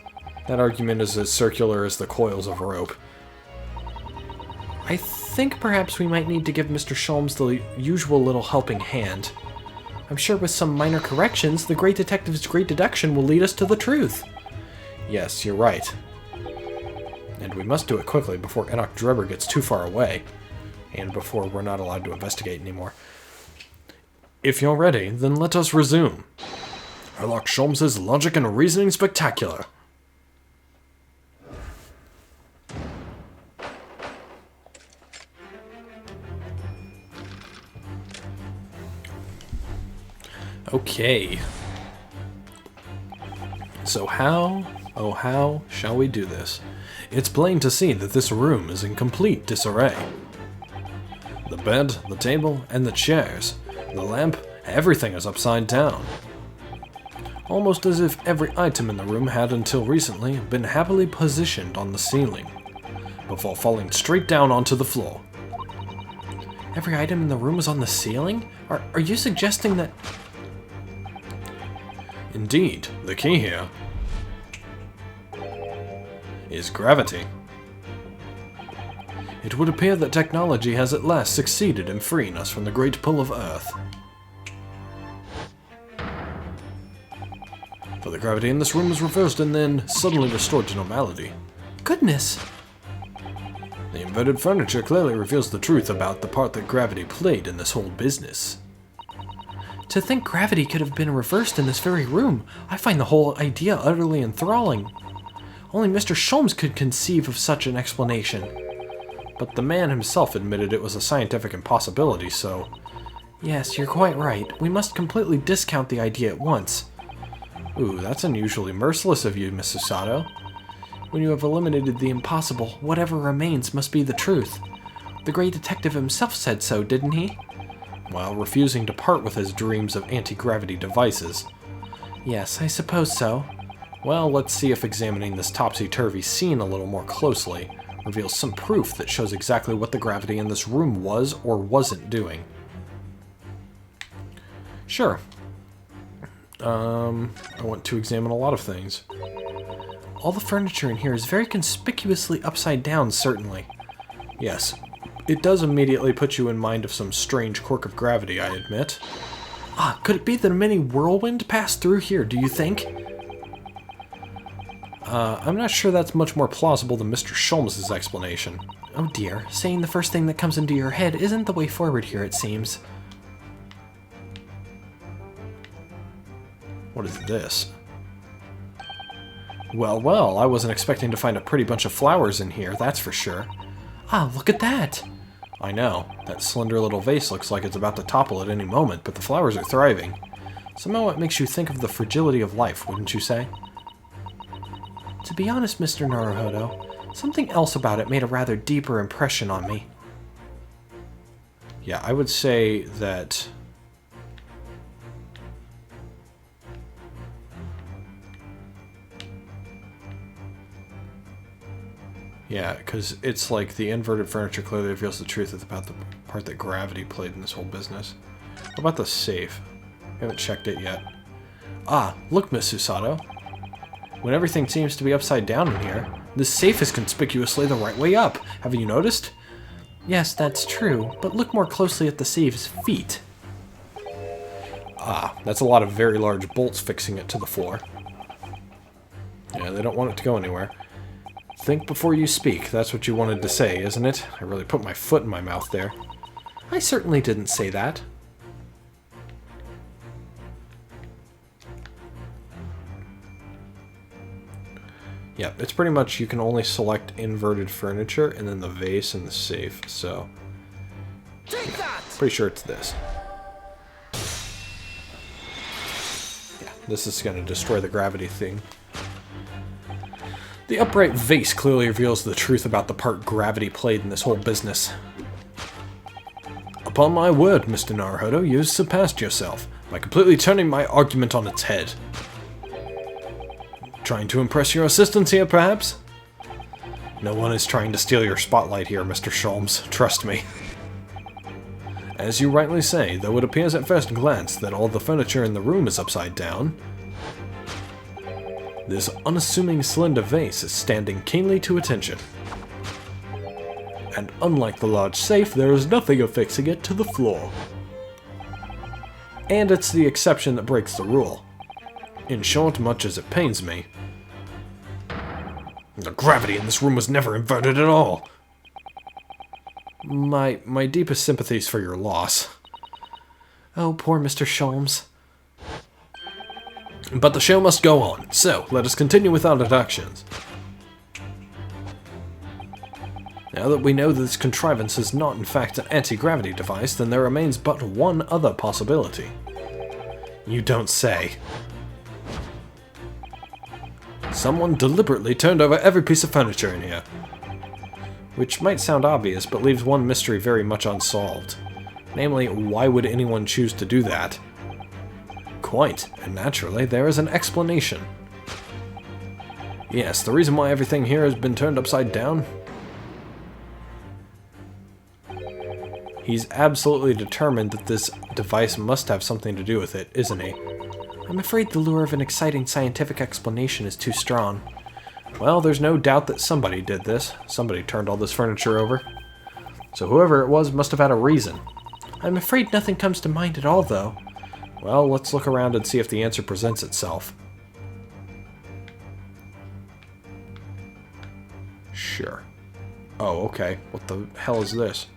That argument is as circular as the coils of rope. I think perhaps we might need to give Mr. Sholmes the usual little helping hand. I'm sure with some minor corrections, the great detective's great deduction will lead us to the truth. Yes, you're right. And we must do it quickly before Enoch Drebber gets too far away, and before we're not allowed to investigate anymore. If you're ready, then let us resume. Herlock Sholmes' logic and reasoning spectacular. Okay. So how, oh how, shall we do this? It's plain to see that this room is in complete disarray. The bed, the table, and the chairs, the lamp, everything is upside down. Almost as if every item in the room had until recently been happily positioned on the ceiling, before falling straight down onto the floor. Every item in the room is on the ceiling? Are you suggesting that... Indeed, the key here is gravity. It would appear that technology has at last succeeded in freeing us from the great pull of Earth. For the gravity in this room was reversed and then suddenly restored to normality. Goodness! The inverted furniture clearly reveals the truth about the part that gravity played in this whole business. To think gravity could have been reversed in this very room, I find the whole idea utterly enthralling. Only Mr. Sholmes could conceive of such an explanation. But the man himself admitted it was a scientific impossibility, so... Yes, you're quite right. We must completely discount the idea at once. Ooh, that's unusually merciless of you, Miss Susato. When you have eliminated the impossible, whatever remains must be the truth. The great detective himself said so, didn't he? While refusing to part with his dreams of anti-gravity devices. Yes, I suppose so. Well, let's see if examining this topsy-turvy scene a little more closely reveals some proof that shows exactly what the gravity in this room was or wasn't doing. Sure. I want to examine a lot of things. All the furniture in here is very conspicuously upside down, certainly. Yes, it does immediately put you in mind of some strange quirk of gravity, I admit. Ah, could it be that a mini whirlwind passed through here, do you think? I'm not sure that's much more plausible than Mr. Sholmes' explanation. Oh dear, saying the first thing that comes into your head isn't the way forward here, it seems. What is this? Well, well, I wasn't expecting to find a pretty bunch of flowers in here, that's for sure. Ah, look at that! I know, that slender little vase looks like it's about to topple at any moment, but the flowers are thriving. Somehow it makes you think of the fragility of life, wouldn't you say? To be honest, Mr. Naruhodo, something else about it made a rather deeper impression on me. Yeah, I would say that... Yeah, because it's like the inverted furniture clearly reveals the truth about the part that gravity played in this whole business. What about the safe? I haven't checked it yet. Ah, look, Miss Susato. When everything seems to be upside down in here, this safe is conspicuously the right way up. Have you noticed? Yes, that's true, but look more closely at the safe's feet. Ah, that's a lot of very large bolts fixing it to the floor. Yeah, they don't want it to go anywhere. Think before you speak. That's what you wanted to say, isn't it? I really put my foot in my mouth there. I certainly didn't say that. Yeah, it's pretty much you can only select inverted furniture and then the vase and the safe, so... Yeah, pretty sure it's this. Yeah, this is going to destroy the gravity thing. The upright vase clearly reveals the truth about the part gravity played in this whole business. Upon my word, Mr. Naruhodo, you have surpassed yourself by completely turning my argument on its head. Trying to impress your assistants here, perhaps? No one is trying to steal your spotlight here, Mr. Sholmes. Trust me. As you rightly say, though it appears at first glance that all the furniture in the room is upside down, this unassuming slender vase is standing keenly to attention. And unlike the large safe, there is nothing affixing it to the floor. And it's the exception that breaks the rule. In short, much as it pains me, the gravity in this room was never inverted at all. My deepest sympathies for your loss. Oh, poor Mr. Sholmes. But the show must go on, so let us continue with our deductions. Now that we know that this contrivance is not in fact an anti-gravity device, then there remains but one other possibility. You don't say. Someone deliberately turned over every piece of furniture in here. Which might sound obvious, but leaves one mystery very much unsolved. Namely, why would anyone choose to do that? Quite, and naturally, there is an explanation. Yes, the reason why everything here has been turned upside down. He's absolutely determined that this device must have something to do with it, isn't he? I'm afraid the lure of an exciting scientific explanation is too strong. Well, there's no doubt that somebody did this. Somebody turned all this furniture over. So whoever it was must have had a reason. I'm afraid nothing comes to mind at all, though. Well, let's look around and see if the answer presents itself. Sure. Oh, okay. What the hell is this?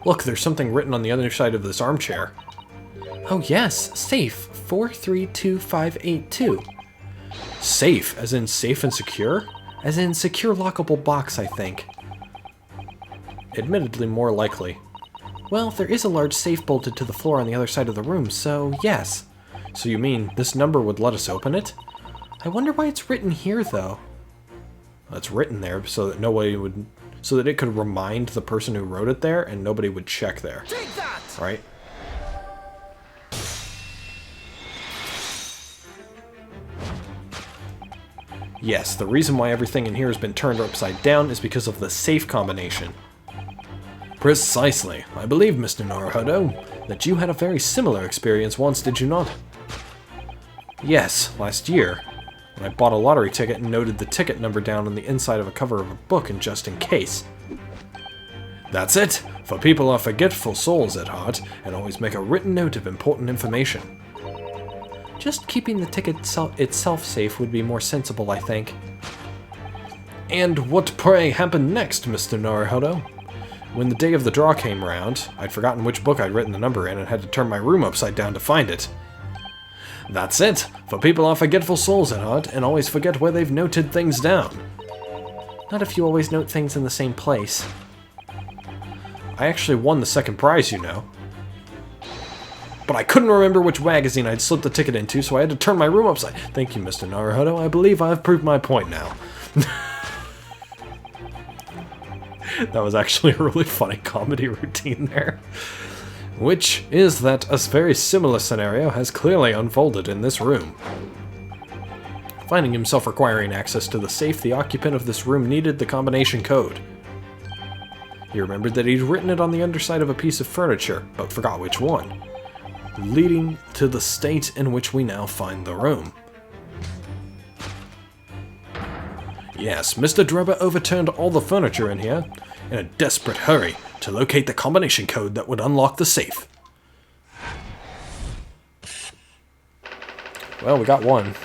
Look, there's something written on the other side of this armchair. Oh yes, safe 432582. Safe, as in safe and secure? As in secure lockable box, I think. Admittedly more likely. Well, there is a large safe bolted to the floor on the other side of the room, so yes. So you mean this number would let us open it? I wonder why it's written here, though. It's written there so that nobody would... so that it could remind the person who wrote it there and nobody would check there. Take that! Right? Yes, the reason why everything in here has been turned upside down is because of the safe combination. Precisely. I believe, Mr. Naruhodo, that you had a very similar experience once, did you not? Yes, last year, when I bought a lottery ticket and noted the ticket number down on the inside of a cover of a book and just in case. That's it, for people are forgetful souls at heart and always make a written note of important information. Just keeping the ticket itself safe would be more sensible, I think. And what, pray, happened next, Mr. Naruhodo? When the day of the draw came round, I'd forgotten which book I'd written the number in and had to turn my room upside down to find it. That's it, for people are forgetful souls at heart and always forget where they've noted things down. Not if you always note things in the same place. I actually won the second prize, you know. But I couldn't remember which magazine I'd slipped the ticket into, so I had to turn my room upside... Thank you, Mr. Naruhodo. I believe I've proved my point now. That was actually a really funny comedy routine there. Which is that a very similar scenario has clearly unfolded in this room. Finding himself requiring access to the safe, the occupant of this room needed the combination code. He remembered that he'd written it on the underside of a piece of furniture, but forgot which one, leading to the state in which we now find the room. Yes, Mr. Drebber overturned all the furniture in here in a desperate hurry to locate the combination code that would unlock the safe. Well, we got one.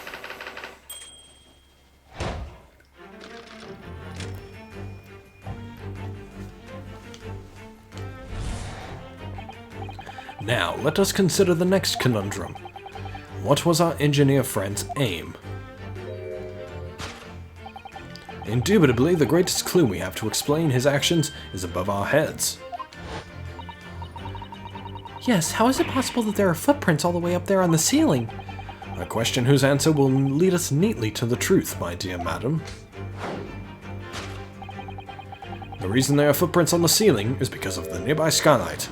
Now, let us consider the next conundrum. What was our engineer friend's aim? Indubitably, the greatest clue we have to explain his actions is above our heads. Yes, how is it possible that there are footprints all the way up there on the ceiling? A question whose answer will lead us neatly to the truth, my dear madam. The reason there are footprints on the ceiling is because of the nearby skylight.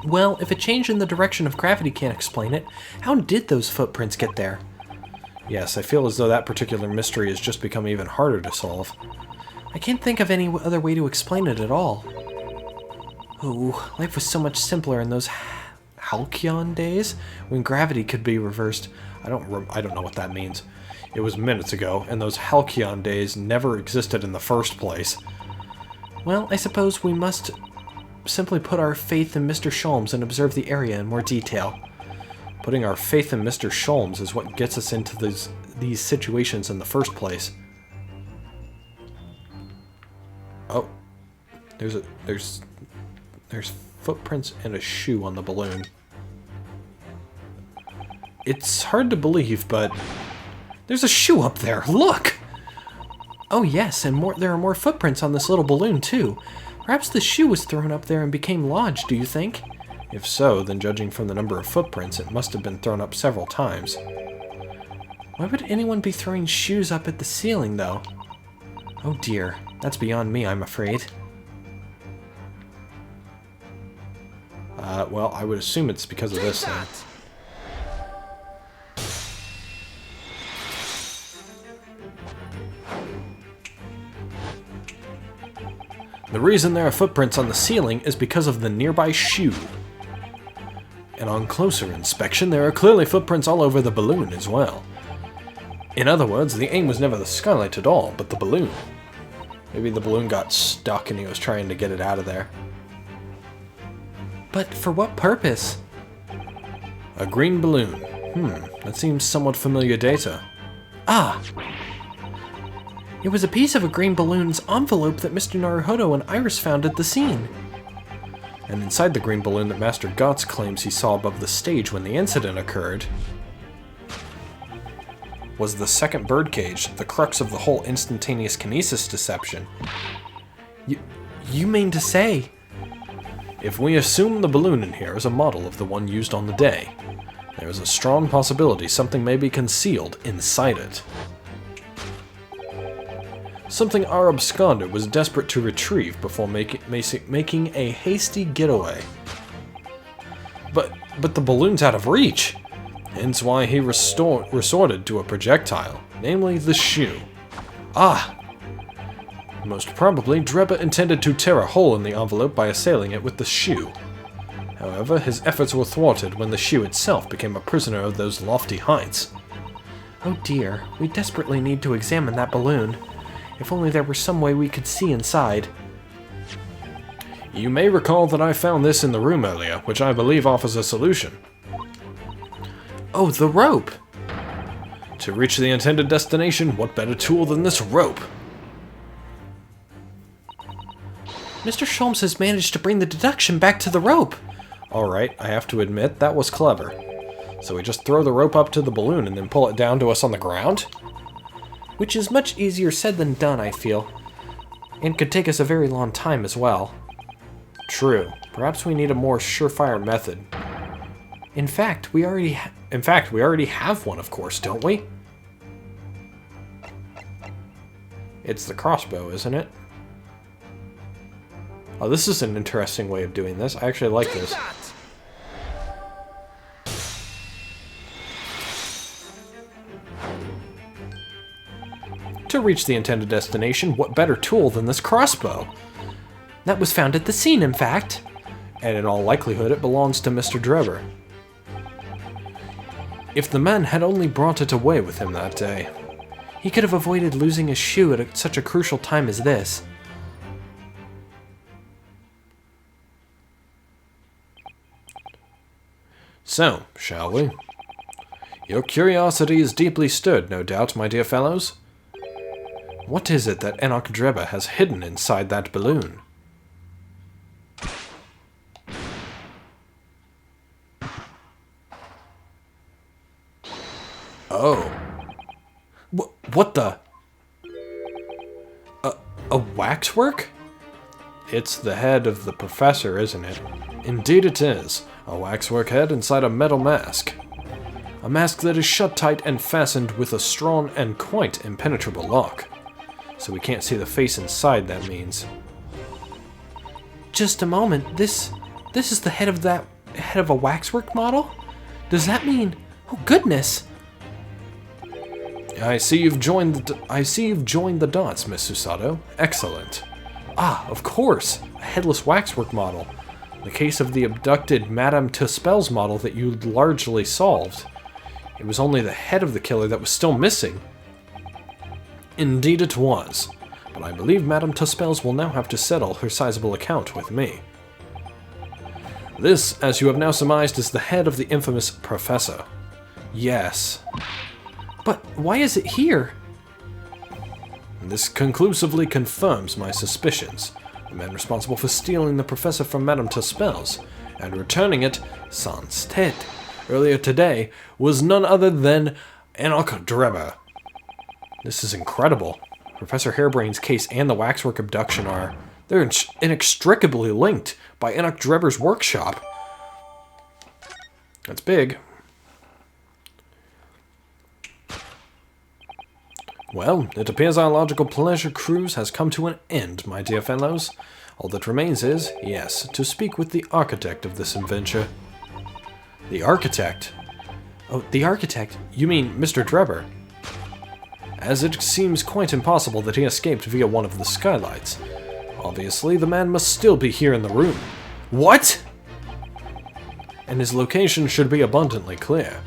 Well, if a change in the direction of gravity can't explain it, how did those footprints get there? Yes, I feel as though that particular mystery has just become even harder to solve. I can't think of any other way to explain it at all. Oh, life was so much simpler in those halcyon days when gravity could be reversed. I don't know what that means. It was minutes ago, and those halcyon days never existed in the first place. Well, I suppose we must simply put our faith in Mr. Sholmes and observe the area in more detail. Putting our faith in Mr. Sholmes is what gets us into these situations in the first place. Oh, there's footprints and a shoe on the balloon. It's hard to believe, but there's a shoe up there. Look! Oh yes, and there are more footprints on this little balloon too. Perhaps the shoe was thrown up there and became lodged, do you think? If so, then judging from the number of footprints, it must have been thrown up several times. Why would anyone be throwing shoes up at the ceiling, though? Oh dear, that's beyond me, I'm afraid. Well, I would assume it's because of this thing. The reason there are footprints on the ceiling is because of the nearby shoe. And on closer inspection, there are clearly footprints all over the balloon as well. In other words, the aim was never the skylight at all, but the balloon. Maybe the balloon got stuck and he was trying to get it out of there. But for what purpose? A green balloon. That seems somewhat familiar data. Ah! It was a piece of a green balloon's envelope that Mr. Naruhodo and Iris found at the scene. And inside the green balloon that Master Gotts claims he saw above the stage when the incident occurred was the second birdcage, the crux of the whole instantaneous kinesis deception. You mean to say? If we assume the balloon in here is a model of the one used on the day, there is a strong possibility something may be concealed inside it. Something our absconder was desperate to retrieve before making a hasty getaway. But the balloon's out of reach, hence why he resorted to a projectile, namely the shoe. Ah! Most probably, Drebber intended to tear a hole in the envelope by assailing it with the shoe. However, his efforts were thwarted when the shoe itself became a prisoner of those lofty heights. Oh dear, we desperately need to examine that balloon. If only there were some way we could see inside. You may recall that I found this in the room earlier, which I believe offers a solution. Oh, the rope! To reach the intended destination, what better tool than this rope? Mr. Sholmes has managed to bring the deduction back to the rope. Alright, I have to admit, that was clever. So we just throw the rope up to the balloon and then pull it down to us on the ground? Which is much easier said than done, I feel. And could take us a very long time as well. True. Perhaps we need a more surefire method. In fact, we already have one, of course, don't we? It's the crossbow, isn't it? Oh, this is an interesting way of doing this. I actually like this. To reach the intended destination, what better tool than this crossbow? That was found at the scene, in fact. And in all likelihood, it belongs to Mr. Drebber. If the man had only brought it away with him that day, he could have avoided losing his shoe at such a crucial time as this. So, shall we? Your curiosity is deeply stirred, no doubt, my dear fellows. What is it that Enoch Drebber has hidden inside that balloon? Oh. What the? A waxwork? It's the head of the professor, isn't it? Indeed it is. A waxwork head inside a metal mask. A mask that is shut tight and fastened with a strong and quite impenetrable lock. So we can't see the face inside, that means. Just a moment. This is the head of a waxwork model? Does that mean... Oh, goodness! I see you've joined the dots, Miss Susato. Excellent. Ah, of course, a headless waxwork model. The case of the abducted Madame Tuspel's model that you largely solved. It was only the head of the killer that was still missing. Indeed it was, but I believe Madame Tuspel's will now have to settle her sizable account with me. This, as you have now surmised, is the head of the infamous Professor. Yes. But why is it here? This conclusively confirms my suspicions. The man responsible for stealing the Professor from Madame Tuspel's and returning it, sans tête, earlier today, was none other than Enoch Drebber. This is incredible. Professor Hairbrain's case and the waxwork abduction they're inextricably linked by Enoch Drebber's workshop. That's big. Well, it appears our logical pleasure cruise has come to an end, my dear fellows. All that remains is, yes, to speak with the architect of this adventure. The architect? Oh, the architect? You mean Mr. Drebber? As it seems quite impossible that he escaped via one of the skylights. Obviously, the man must still be here in the room. What? And his location should be abundantly clear.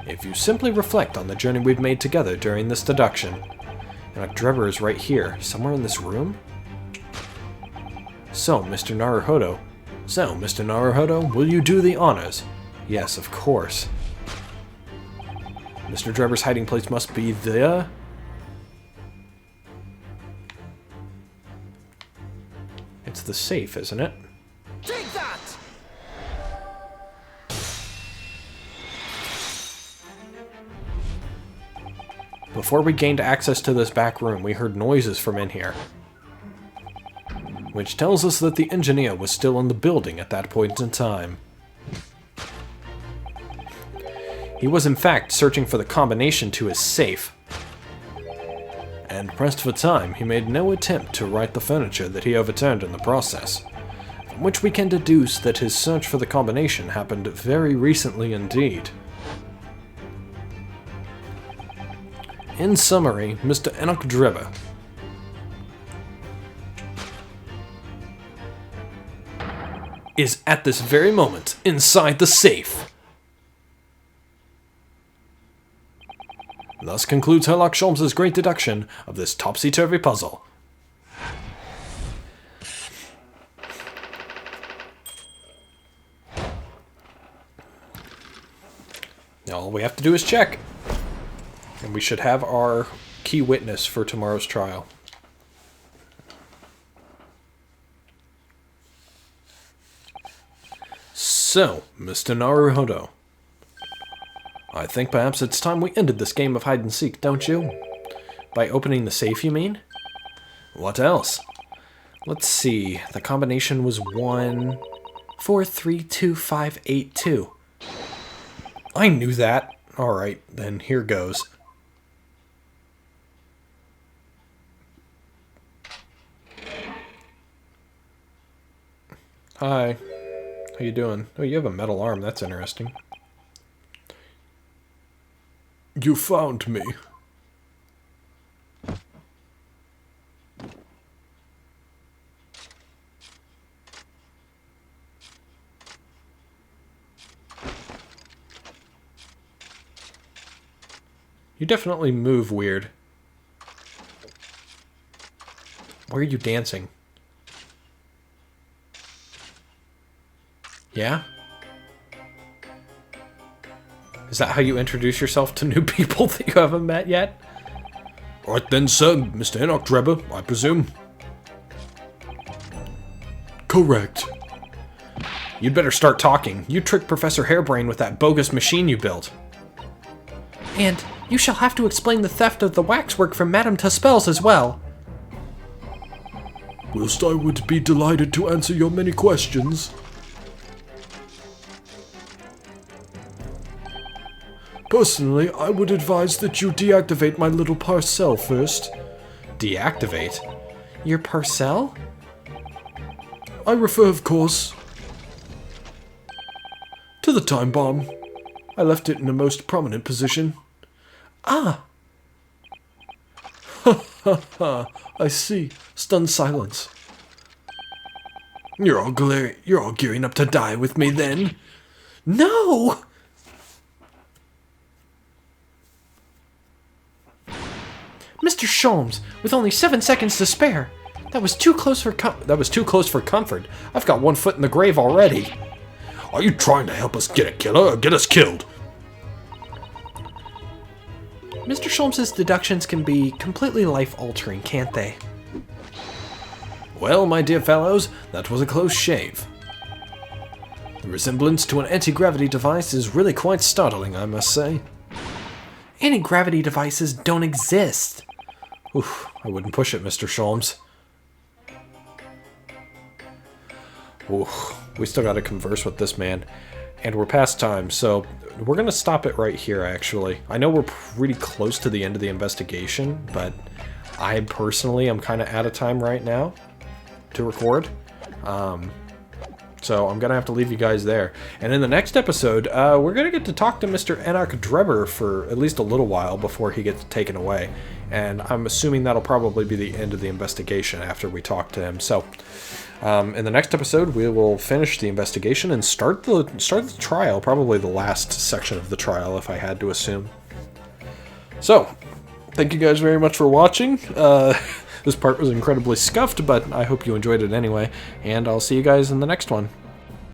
If you simply reflect on the journey we've made together during this deduction, Enoch Drebber is right here, somewhere in this room? So, Mr. Naruhodo, will you do the honors? Yes, of course. Mr. Drebber's hiding place must be the... It's the safe, isn't it? Take that! Before we gained access to this back room, we heard noises from in here. Which tells us that the engineer was still in the building at that point in time. He was in fact searching for the combination to his safe. And pressed for time, he made no attempt to right the furniture that he overturned in the process. From which we can deduce that his search for the combination happened very recently indeed. In summary, Mr. Enoch Drebber is at this very moment inside the safe. Thus concludes Herlock Sholmes' great deduction of this topsy-turvy puzzle. Now all we have to do is check. And we should have our key witness for tomorrow's trial. So, Mr. Naruhodo, I think perhaps it's time we ended this game of hide-and-seek, don't you? By opening the safe, you mean? What else? Let's see, the combination was 1432582. I knew that. Alright, then here goes. Hi. How you doing? Oh, you have a metal arm. That's interesting. You found me. You definitely move weird. Why are you dancing? Yeah? Is that how you introduce yourself to new people that you haven't met yet? Right then, sir, Mr. Enoch Drebber, I presume. Correct. You'd better start talking. You tricked Professor Hairbrain with that bogus machine you built. And you shall have to explain the theft of the waxwork from Madame Tuspel's as well. Whilst I would be delighted to answer your many questions, personally, I would advise that you deactivate my little parcel first. Deactivate? Your parcel? I refer, of course, to the time bomb. I left it in a most prominent position. Ah! Ha ha ha, I see. Stunned silence. You're all gearing up to die with me then? No! Mr. Sholmes, with only 7 seconds to spare. That was too close for comfort. I've got 1 foot in the grave already. Are you trying to help us get a killer or get us killed? Mr. Sholmes' deductions can be completely life-altering, can't they? Well, my dear fellows, that was a close shave. The resemblance to an anti-gravity device is really quite startling, I must say. Anti-gravity devices don't exist. Oof, I wouldn't push it, Mr. Sholmes. Oof, we still gotta converse with this man. And we're past time, so we're gonna stop it right here, actually. I know we're pretty close to the end of the investigation, but I personally am kind of out of time right now to record. So I'm gonna have to leave you guys there. And in the next episode, we're gonna get to talk to Mr. Enoch Drebber for at least a little while before he gets taken away. And I'm assuming that'll probably be the end of the investigation after we talk to him. So in the next episode, we will finish the investigation and start the trial, probably the last section of the trial, if I had to assume. So, thank you guys very much for watching. This part was incredibly scuffed, but I hope you enjoyed it anyway, and I'll see you guys in the next one.